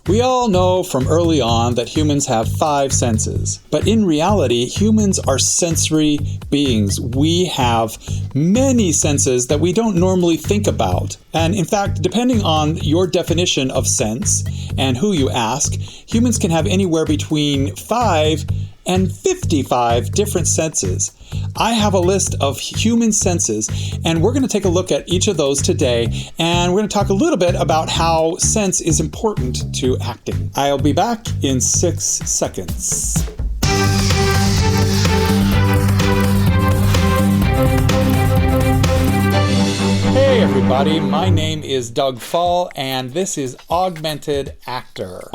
We all know from early on that humans have 5 senses, but in reality, humans are sensory beings. We have many senses that we don't normally think about. And in fact, depending on your definition of sense and who you ask, humans can have anywhere between 5 and 55 different senses. I have a list of human senses, and we're going to take a look at each of those today, and we're going to talk a little bit about how sense is important to acting. I'll be back in 6 seconds. Hey everybody, my name is Doug Fahl, and this is Augmented Actor.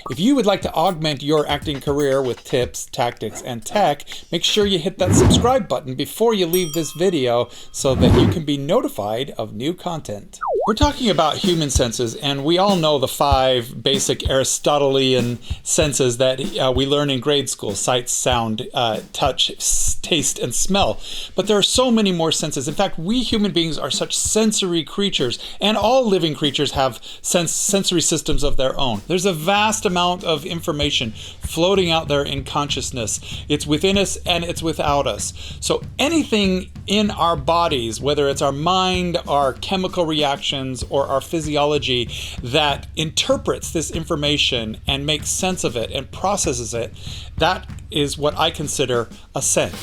If you would like to augment your acting career with tips, tactics, and tech, make sure you hit that subscribe button before you leave this video so that you can be notified of new content. We're talking about human senses, and we all know the 5 basic Aristotelian senses that we learn in grade school: sight, sound, touch, taste, and smell. But there are so many more senses. In fact, we human beings are such sensory creatures, and all living creatures have sensory systems of their own. There's a vast amount of information floating out there in consciousness. It's within us and it's without us. So anything in our bodies, whether it's our mind, our chemical reactions, or our physiology, that interprets this information and makes sense of it and processes it, that is what I consider a sense.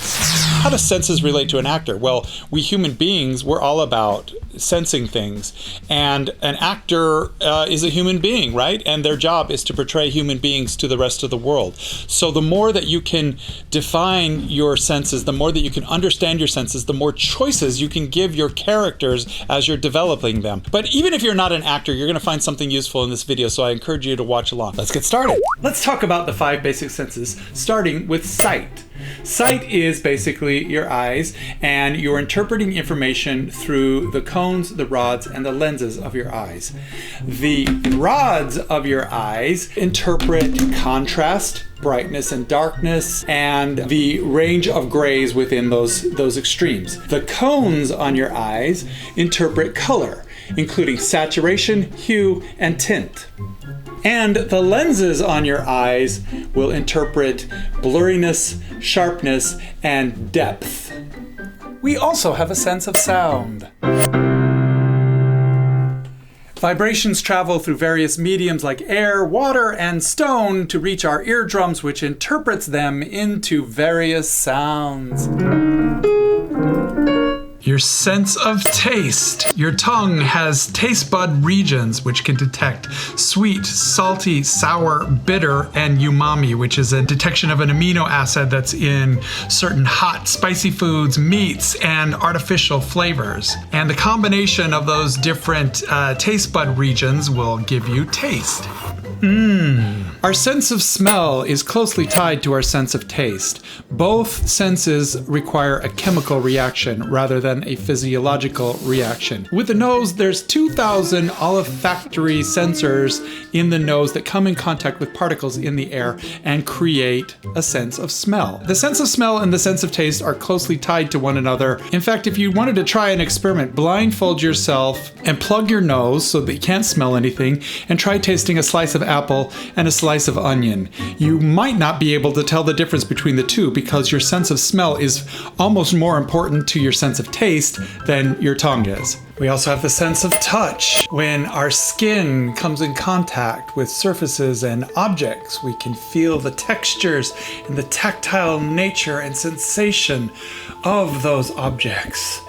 How do senses relate to an actor? Well, we human beings, we're all about sensing things, and an actor is a human being, right? And their job is to portray human beings to the rest of the world. So the more that you can define your senses, the more that you can understand your senses, the more choices you can give your characters as you're developing them. But even if you're not an actor, you're going to find something useful in this video, so I encourage you to watch along. Let's get started. Let's talk about the 5 basic senses, starting with sight. Sight is basically your eyes, and you're interpreting information through the cones, the rods, and the lenses of your eyes. The rods of your eyes interpret contrast, brightness and darkness, and the range of grays within those extremes. The cones on your eyes interpret color, including saturation, hue, and tint. And the lenses on your eyes will interpret blurriness, sharpness, and depth. We also have a sense of sound. Vibrations travel through various mediums like air, water, and stone to reach our eardrums, which interprets them into various sounds. Your sense of taste. Your tongue has taste bud regions which can detect sweet, salty, sour, bitter, and umami, which is a detection of an amino acid that's in certain hot, spicy foods, meats, and artificial flavors. And the combination of those different taste bud regions will give you taste. Our sense of smell is closely tied to our sense of taste. Both senses require a chemical reaction rather than a physiological reaction. With the nose, there's 2,000 olfactory sensors in the nose that come in contact with particles in the air and create a sense of smell. The sense of smell and the sense of taste are closely tied to one another. In fact, if you wanted to try an experiment, blindfold yourself and plug your nose so that you can't smell anything, and try tasting a slice of apple and a slice of onion. You might not be able to tell the difference between the two because your sense of smell is almost more important to your sense of taste than your tongue is. We also have the sense of touch. When our skin comes in contact with surfaces and objects, we can feel the textures and the tactile nature and sensation of those objects.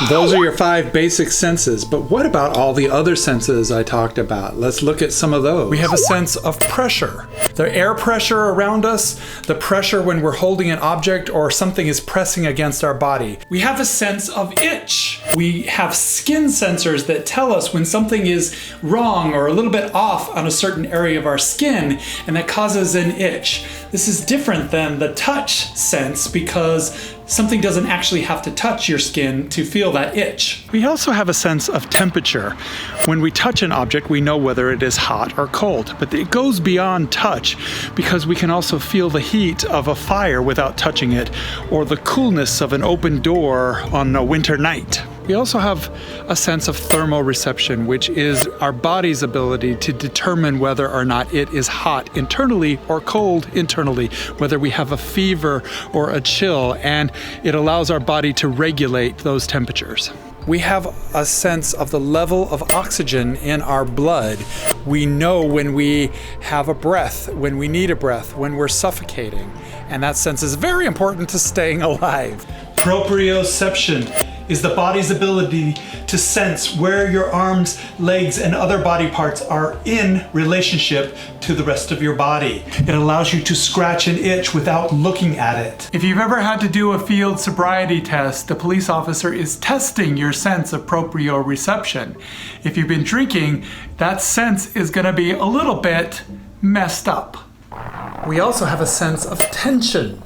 Those are your 5 basic senses, but what about all the other senses I talked about? Let's look at some of those. We have a sense of pressure. The air pressure around us, the pressure when we're holding an object or something is pressing against our body. We have a sense of itch. We have skin sensors that tell us when something is wrong or a little bit off on a certain area of our skin, and that causes an itch. This is different than the touch sense because something doesn't actually have to touch your skin to feel that itch. We also have a sense of temperature. When we touch an object, we know whether it is hot or cold, but it goes beyond touch because we can also feel the heat of a fire without touching it, or the coolness of an open door on a winter night. We also have a sense of thermoreception, which is our body's ability to determine whether or not it is hot internally or cold internally, whether we have a fever or a chill, and it allows our body to regulate those temperatures. We have a sense of the level of oxygen in our blood. We know when we have a breath, when we need a breath, when we're suffocating, and that sense is very important to staying alive. Proprioception is the body's ability to sense where your arms, legs, and other body parts are in relationship to the rest of your body. It allows you to scratch an itch without looking at it. If you've ever had to do a field sobriety test, the police officer is testing your sense of proprioception. If you've been drinking, that sense is going to be a little bit messed up. We also have a sense of tension.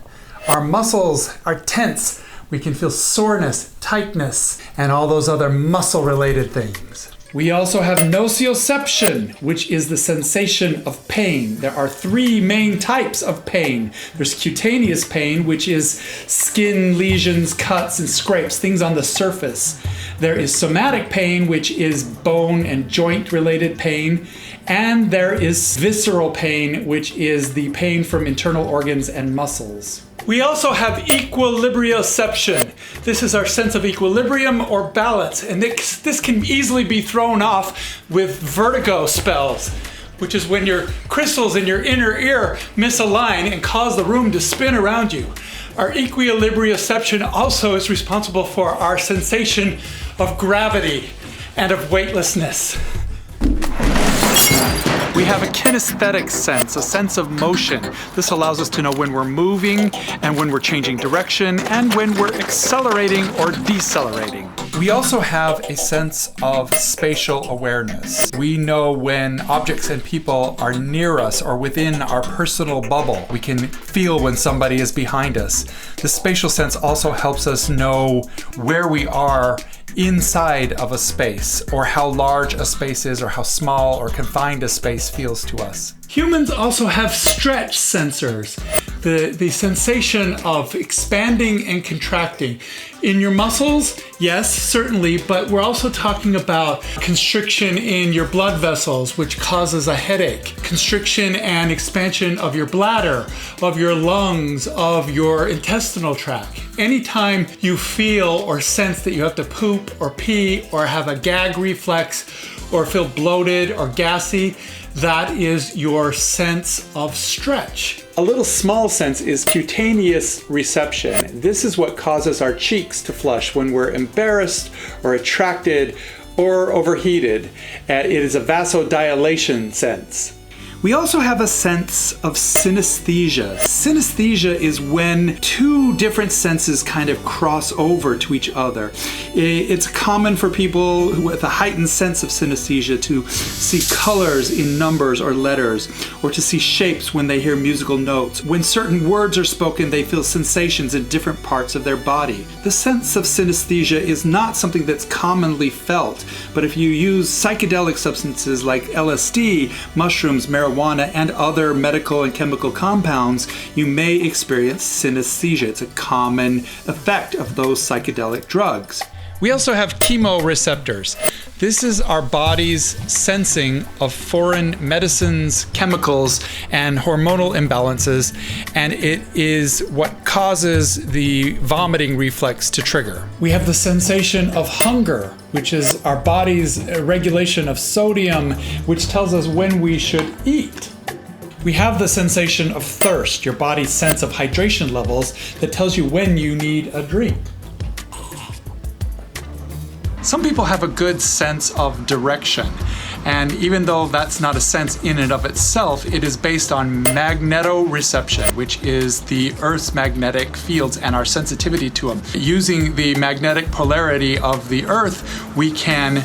Our muscles are tense. We can feel soreness, tightness, and all those other muscle-related things. We also have nociception, which is the sensation of pain. There are three main types of pain. There's cutaneous pain, which is skin lesions, cuts, and scrapes, things on the surface. There is somatic pain, which is bone and joint-related pain. And there is visceral pain, which is the pain from internal organs and muscles. We also have equilibrioception. This is our sense of equilibrium or balance, and this can easily be thrown off with vertigo spells, which is when your crystals in your inner ear misalign and cause the room to spin around you. Our equilibrioception also is responsible for our sensation of gravity and of weightlessness. We have a kinesthetic sense, a sense of motion. This allows us to know when we're moving and when we're changing direction and when we're accelerating or decelerating. We also have a sense of spatial awareness. We know when objects and people are near us or within our personal bubble. We can feel when somebody is behind us. The spatial sense also helps us know where we are inside of a space, or how large a space is, or how small or confined a space feels to us. Humans also have stretch sensors, the sensation of expanding and contracting. In your muscles, yes, certainly, but we're also talking about constriction in your blood vessels, which causes a headache. Constriction and expansion of your bladder, of your lungs, of your intestinal tract. Anytime you feel or sense that you have to poop or pee or have a gag reflex or feel bloated or gassy, that is your sense of stretch. A little small sense is cutaneous reception. This is what causes our cheeks to flush when we're embarrassed or attracted or overheated. It is a vasodilation sense. We also have a sense of synesthesia. Synesthesia is when two different senses kind of cross over to each other. It's common for people with a heightened sense of synesthesia to see colors in numbers or letters, or to see shapes when they hear musical notes. When certain words are spoken, they feel sensations in different parts of their body. The sense of synesthesia is not something that's commonly felt, but if you use psychedelic substances like LSD, mushrooms, marijuana, and other medical and chemical compounds, you may experience synesthesia. It's a common effect of those psychedelic drugs. We also have chemoreceptors. This is our body's sensing of foreign medicines, chemicals, and hormonal imbalances, and it is what causes the vomiting reflex to trigger. We have the sensation of hunger, which is our body's regulation of sodium, which tells us when we should eat. We have the sensation of thirst, your body's sense of hydration levels that tells you when you need a drink. Some people have a good sense of direction, and even though that's not a sense in and of itself, it is based on magnetoreception, which is the Earth's magnetic fields and our sensitivity to them. Using the magnetic polarity of the Earth, we can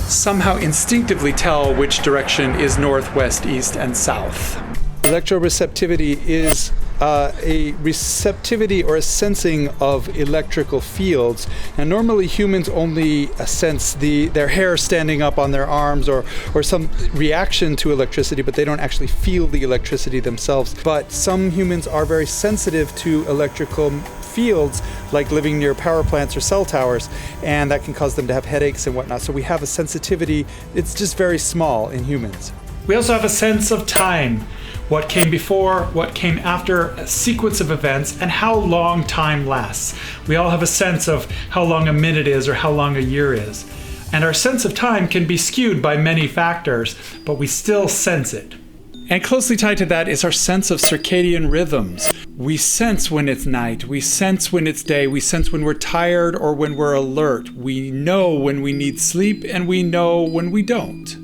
somehow instinctively tell which direction is north, west, east, and south. Electroreceptivity is a receptivity or a sensing of electrical fields. And normally humans only sense their hair standing up on their arms or some reaction to electricity, but they don't actually feel the electricity themselves. But some humans are very sensitive to electrical fields, like living near power plants or cell towers, and that can cause them to have headaches and whatnot. So we have a sensitivity, it's just very small in humans. We also have a sense of time. What came before, what came after, a sequence of events, and how long time lasts. We all have a sense of how long a minute is or how long a year is. And our sense of time can be skewed by many factors, but we still sense it. And closely tied to that is our sense of circadian rhythms. We sense when it's night, we sense when it's day, we sense when we're tired or when we're alert. We know when we need sleep and we know when we don't.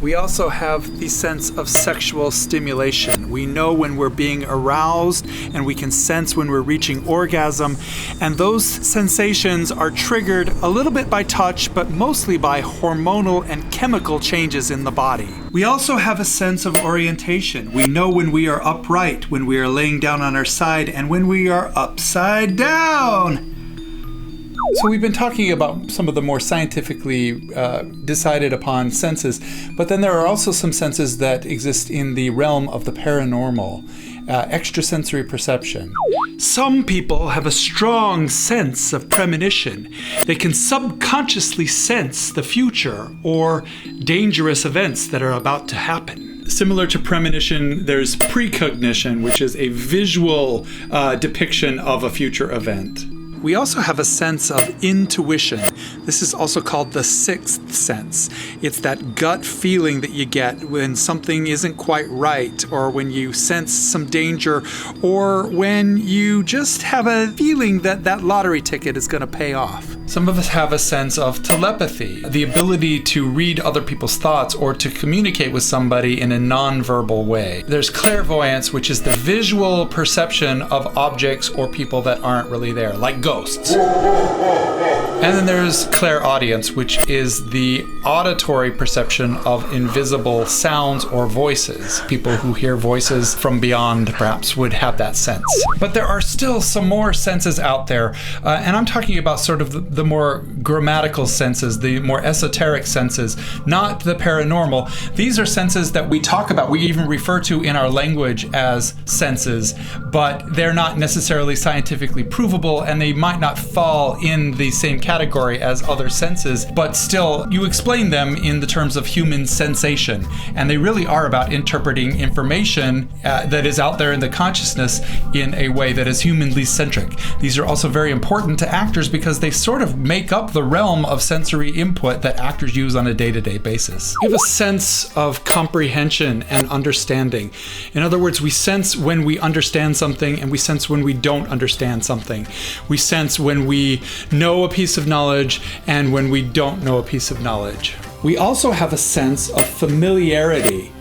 We also have the sense of sexual stimulation. We know when we're being aroused and we can sense when we're reaching orgasm. And those sensations are triggered a little bit by touch, but mostly by hormonal and chemical changes in the body. We also have a sense of orientation. We know when we are upright, when we are laying down on our side, and when we are upside down. So we've been talking about some of the more scientifically decided upon senses, but then there are also some senses that exist in the realm of the paranormal, extrasensory perception. Some people have a strong sense of premonition. They can subconsciously sense the future or dangerous events that are about to happen. Similar to premonition, there's precognition, which is a visual depiction of a future event. We also have a sense of intuition. This is also called the sixth sense. It's that gut feeling that you get when something isn't quite right, or when you sense some danger, or when you just have a feeling that that lottery ticket is going to pay off. Some of us have a sense of telepathy, the ability to read other people's thoughts or to communicate with somebody in a non-verbal way. There's clairvoyance, which is the visual perception of objects or people that aren't really there, like ghosts. And then there's clairaudience, which is the auditory perception of invisible sounds or voices. People who hear voices from beyond perhaps would have that sense. But there are still some more senses out there, and I'm talking about sort of the more grammatical senses, the more esoteric senses, not the paranormal. These are senses that we talk about, we even refer to in our language as senses, but they're not necessarily scientifically provable, and they might not fall in the same category as other senses, but still you explain them in the terms of human sensation, and they really are about interpreting information that is out there in the consciousness in a way that is humanly centric. These are also very important to actors because they sort of make up the realm of sensory input that actors use on a day-to-day basis. We have a sense of comprehension and understanding. In other words, we sense when we understand something, and we sense when we don't understand something. We sense when we know a piece of knowledge and when we don't know a piece of knowledge. We also have a sense of familiarity.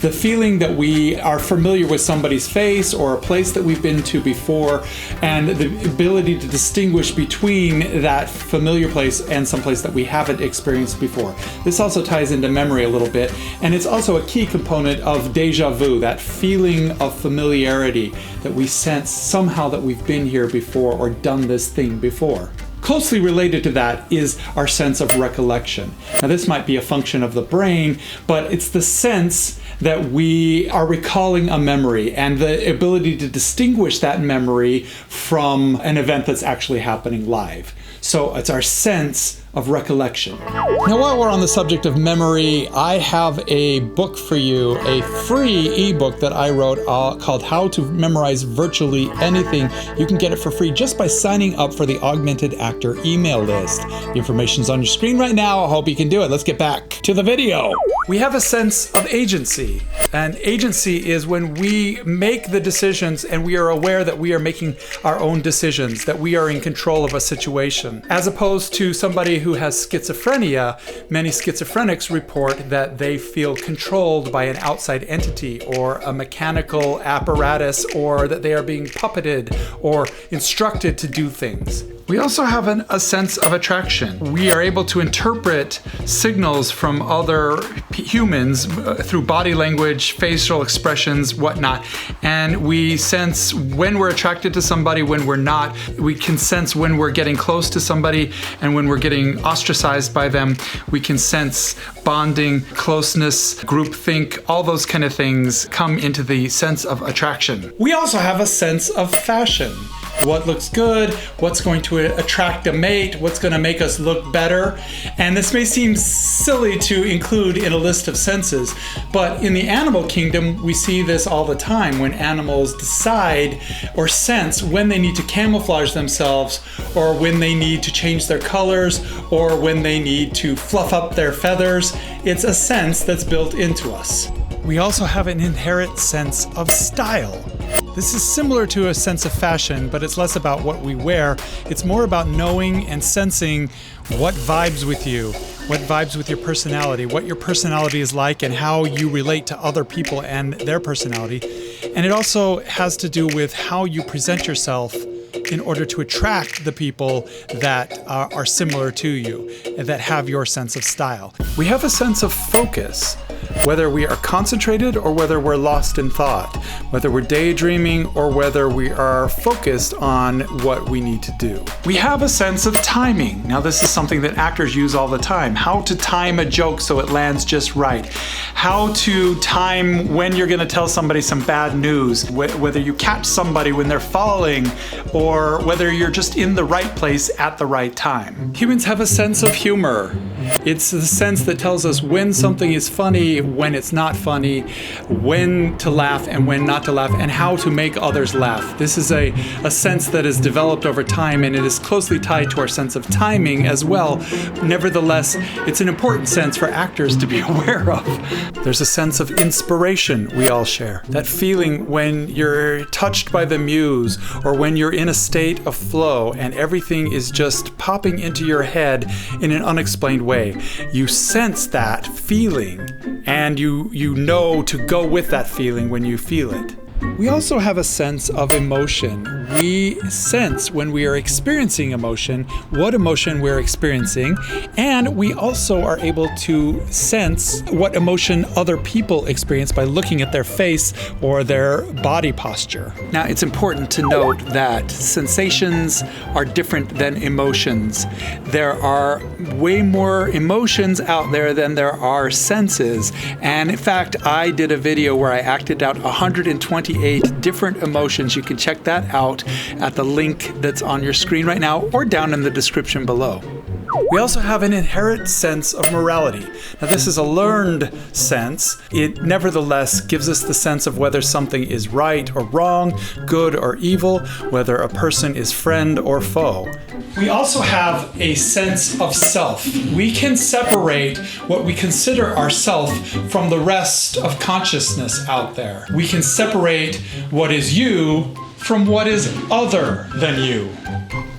The feeling that we are familiar with somebody's face or a place that we've been to before, and the ability to distinguish between that familiar place and some place that we haven't experienced before. This also ties into memory a little bit, and it's also a key component of déjà vu, that feeling of familiarity that we sense somehow that we've been here before or done this thing before. Closely related to that is our sense of recollection. Now, this might be a function of the brain, but it's the sense that we are recalling a memory and the ability to distinguish that memory from an event that's actually happening live. So it's our sense of recollection. Now, while we're on the subject of memory, I have a book for you, a free ebook that I wrote called How to Memorize Virtually Anything. You can get it for free just by signing up for the Augmented Actor email list. The information's on your screen right now. I hope you can do it. Let's get back to the video. We have a sense of agency, and agency is when we make the decisions and we are aware that we are making our own decisions, that we are in control of a situation. As opposed to somebody who has schizophrenia, many schizophrenics report that they feel controlled by an outside entity or a mechanical apparatus, or that they are being puppeted or instructed to do things. We also have a sense of attraction. We are able to interpret signals from other humans through body language, facial expressions, whatnot. And we sense when we're attracted to somebody, when we're not. We can sense when we're getting close to somebody and when we're getting ostracized by them. We can sense bonding, closeness, groupthink, all those kind of things come into the sense of attraction. We also have a sense of fashion. What looks good, what's going to attract a mate, what's going to make us look better. And this may seem silly to include in a list of senses, but in the animal kingdom, we see this all the time when animals decide or sense when they need to camouflage themselves, or when they need to change their colors, or when they need to fluff up their feathers. It's a sense that's built into us. We also have an inherent sense of style. This is similar to a sense of fashion, but it's less about what we wear. It's more about knowing and sensing what vibes with you, what vibes with your personality, what your personality is like, and how you relate to other people and their personality. And it also has to do with how you present yourself in order to attract the people that are similar to you, that have your sense of style. We have a sense of focus, whether we are concentrated or whether we're lost in thought, whether we're daydreaming or whether we are focused on what we need to do. We have a sense of timing. Now, this is something that actors use all the time. How to time a joke so it lands just right. How to time when you're going to tell somebody some bad news, whether you catch somebody when they're falling, or whether you're just in the right place at the right time. Humans have a sense of humor. It's the sense that tells us when something is funny, when it's not funny, when to laugh and when not to laugh, and how to make others laugh. This is a sense that is developed over time, and it is closely tied to our sense of timing as well. Nevertheless, it's an important sense for actors to be aware of. There's a sense of inspiration we all share. That feeling when you're touched by the muse, or when you're in a state of flow and everything is just popping into your head in an unexplained way. You sense that feeling, and you know to go with that feeling when you feel it. We also have a sense of emotion. We sense when we are experiencing emotion, what emotion we're experiencing, and we also are able to sense what emotion other people experience by looking at their face or their body posture. Now, it's important to note that sensations are different than emotions. There are way more emotions out there than there are senses. And in fact, I did a video where I acted out 128 different emotions. You can check that out at the link that's on your screen right now or down in the description below. We also have an inherent sense of morality. Now, this is a learned sense. It nevertheless gives us the sense of whether something is right or wrong, good or evil, whether a person is friend or foe. We also have a sense of self. We can separate what we consider ourself from the rest of consciousness out there. We can separate what is you from what is other than you.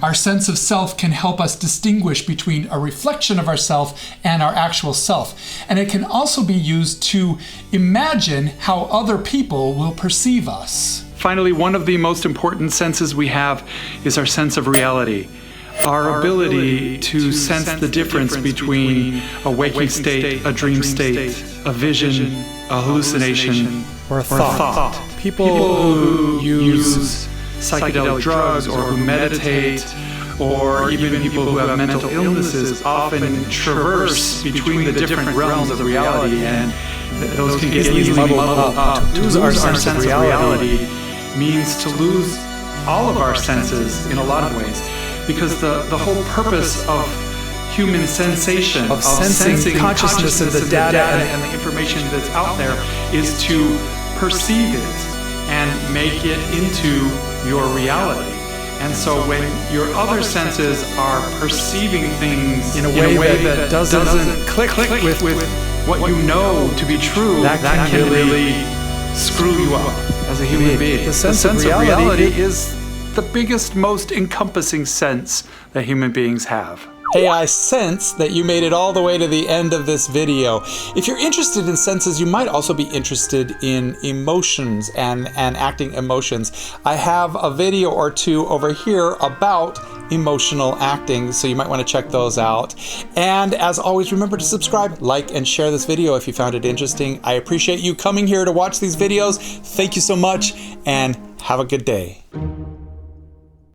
Our sense of self can help us distinguish between a reflection of ourself and our actual self. And it can also be used to imagine how other people will perceive us. Finally, one of the most important senses we have is our sense of reality. Our ability to sense the difference between a waking state, a dream state, a vision, a hallucination, or a thought. People who use psychedelic drugs or who meditate, or even people who have mental illnesses often traverse between the different realms of reality, and those can get easily muddled up. To lose our sense of reality means to lose all of our senses in a lot of ways, because the whole purpose of human sensation, of sensing consciousness and the data and the information that's out there, is to perceive it and make it into your reality. And so when your other senses are perceiving things in a way that doesn't click with what you know to be true, that can really screw you up as a human being. The sense of reality is the biggest, most encompassing sense that human beings have. Hey, I sense that you made it all the way to the end of this video. If you're interested in senses, you might also be interested in emotions and acting emotions. I have a video or two over here about emotional acting, so you might want to check those out. And as always, remember to subscribe, like, and share this video if you found it interesting. I appreciate you coming here to watch these videos. Thank you so much, and have a good day.